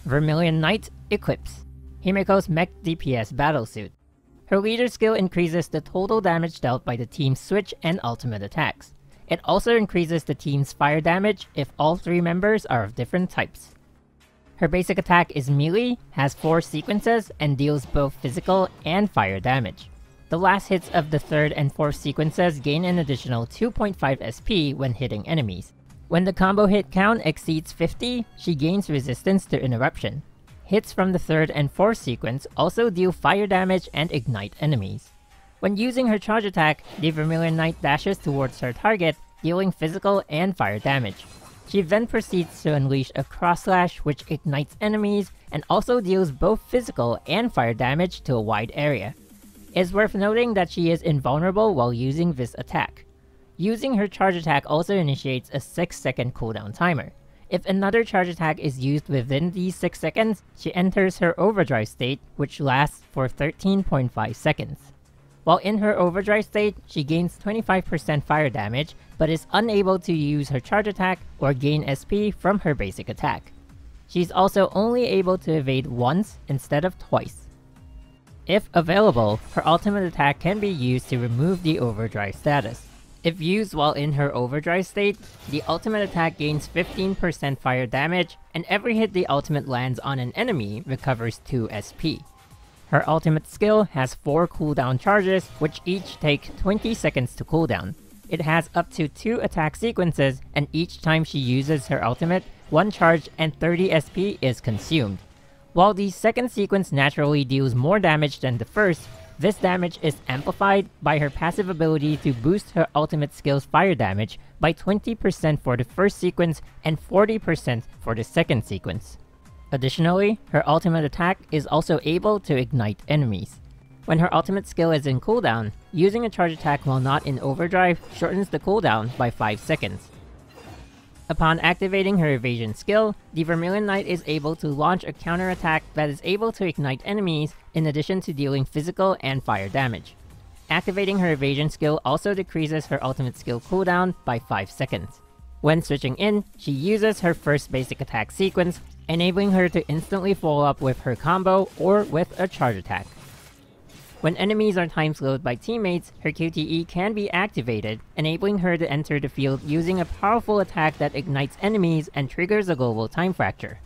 Vermilion Knight equips Himiko's Mech DPS battlesuit. Her leader skill increases the total damage dealt by the team's switch and ultimate attacks. It also increases the team's fire damage if all 3 members are of different types. Her basic attack is melee, has 4 sequences, and deals both physical and fire damage. The last hits of the 3rd and 4th sequences gain an additional 2.5 SP when hitting enemies. When the combo hit count exceeds 50, she gains resistance to interruption. Hits from the 3rd and 4th sequence also deal fire damage and ignite enemies. When using her charge attack, the Vermilion Knight dashes towards her target, dealing physical and fire damage. She then proceeds to unleash a cross slash which ignites enemies and also deals both physical and fire damage to a wide area. It's worth noting that she is invulnerable while using this attack. Using her charge attack also initiates a 6-second cooldown timer. If another charge attack is used within these 6 seconds, she enters her overdrive state, which lasts for 13.5 seconds. While in her overdrive state, she gains 25% fire damage, but is unable to use her charge attack or gain SP from her basic attack. She's also only able to evade once instead of twice. If available, her ultimate attack can be used to remove the overdrive status. If used while in her overdrive state, the ultimate attack gains 15% fire damage, and every hit the ultimate lands on an enemy recovers 2 SP. Her ultimate skill has 4 cooldown charges, which each take 20 seconds to cooldown. It has up to 2 attack sequences, and each time she uses her ultimate, 1 charge and 30 SP is consumed. While the second sequence naturally deals more damage than the first, this damage is amplified by her passive ability to boost her ultimate skill's fire damage by 20% for the first sequence and 40% for the second sequence. Additionally, her ultimate attack is also able to ignite enemies. When her ultimate skill is in cooldown, using a charge attack while not in overdrive shortens the cooldown by 5 seconds. Upon activating her evasion skill, the Vermilion Knight is able to launch a counterattack that is able to ignite enemies in addition to dealing physical and fire damage. Activating her evasion skill also decreases her ultimate skill cooldown by 5 seconds. When switching in, she uses her first basic attack sequence, enabling her to instantly follow up with her combo or with a charge attack. When enemies are time slowed by teammates, her QTE can be activated, enabling her to enter the field using a powerful attack that ignites enemies and triggers a global time fracture.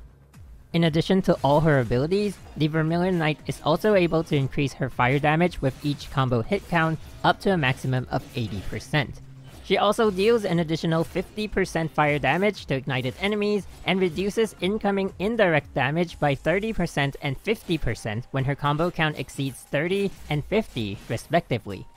In addition to all her abilities, the Vermilion Knight is also able to increase her fire damage with each combo hit count up to a maximum of 80%. She also deals an additional 50% fire damage to ignited enemies and reduces incoming indirect damage by 30% and 50% when her combo count exceeds 30 and 50 respectively.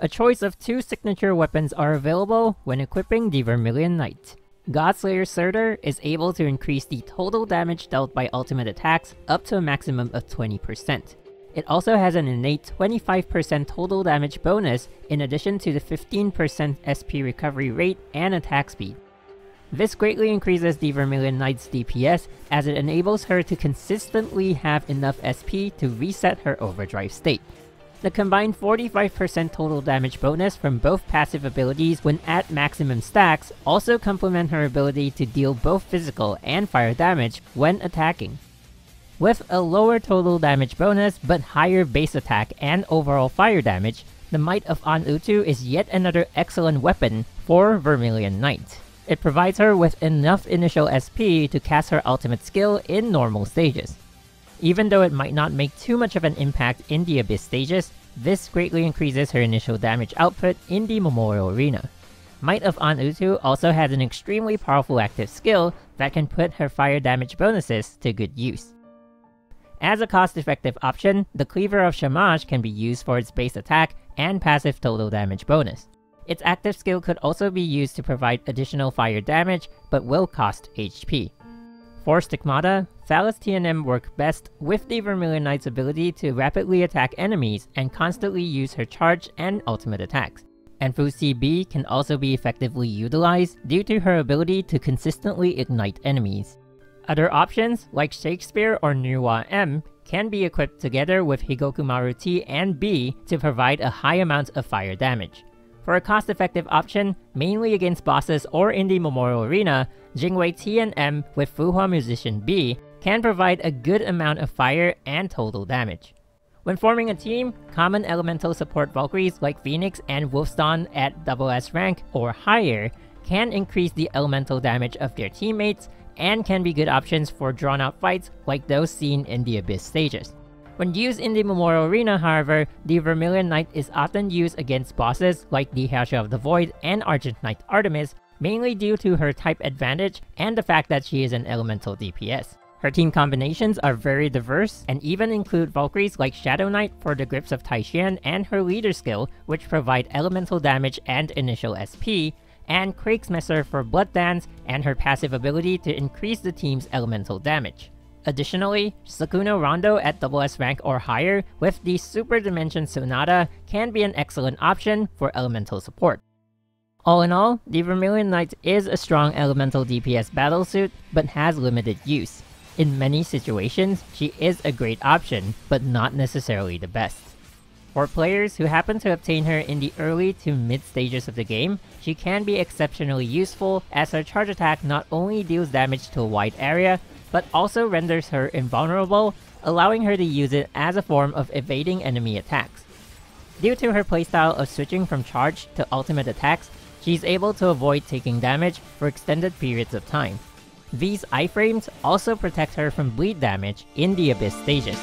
A choice of 2 signature weapons are available when equipping the Vermilion Knight. Godslayer Surtur is able to increase the total damage dealt by ultimate attacks up to a maximum of 20%. It also has an innate 25% total damage bonus in addition to the 15% SP recovery rate and attack speed. This greatly increases the Vermilion Knight's DPS as it enables her to consistently have enough SP to reset her overdrive state. The combined 45% total damage bonus from both passive abilities when at maximum stacks also complement her ability to deal both physical and fire damage when attacking. With a lower total damage bonus but higher base attack and overall fire damage, the Might of An-Utu is yet another excellent weapon for Vermilion Knight. It provides her with enough initial SP to cast her ultimate skill in normal stages. Even though it might not make too much of an impact in the Abyss stages, this greatly increases her initial damage output in the Memorial Arena. Might of An-Utu also has an extremely powerful active skill that can put her fire damage bonuses to good use. As a cost-effective option, the Cleaver of Shamash can be used for its base attack and passive total damage bonus. Its active skill could also be used to provide additional fire damage, but will cost HP. For Stigmata, Thalas TNM work best with the Vermilion Knight's ability to rapidly attack enemies and constantly use her charge and ultimate attacks. And Fu CB can also be effectively utilized due to her ability to consistently ignite enemies. Other options, like Shakespeare or Nuwa M, can be equipped together with Higokumaru T and B to provide a high amount of fire damage. For a cost-effective option, mainly against bosses or in the Memorial Arena, Jingwei T and M with Fuhua Musician B can provide a good amount of fire and total damage. When forming a team, common elemental support Valkyries like Phoenix and Wolfsdawn at SS rank or higher can increase the elemental damage of their teammates and can be good options for drawn-out fights like those seen in the Abyss stages. When used in the Memorial Arena, however, the Vermilion Knight is often used against bosses like the Herrscher of the Void and Argent Knight Artemis, mainly due to her type advantage and the fact that she is an elemental DPS. Her team combinations are very diverse and even include Valkyries like Shadow Knight for the Grips of Taishan and her leader skill, which provide elemental damage and initial SP, and Kriegsmesser for Blood Dance and her passive ability to increase the team's elemental damage. Additionally, Sukuna Rondo at SS rank or higher with the Super Dimension Sonata can be an excellent option for elemental support. All in all, the Vermilion Knight is a strong elemental DPS battlesuit, but has limited use. In many situations, she is a great option, but not necessarily the best. For players who happen to obtain her in the early to mid stages of the game, she can be exceptionally useful as her charge attack not only deals damage to a wide area, but also renders her invulnerable, allowing her to use it as a form of evading enemy attacks. Due to her playstyle of switching from charge to ultimate attacks, she's able to avoid taking damage for extended periods of time. These iframes also protect her from bleed damage in the Abyss stages.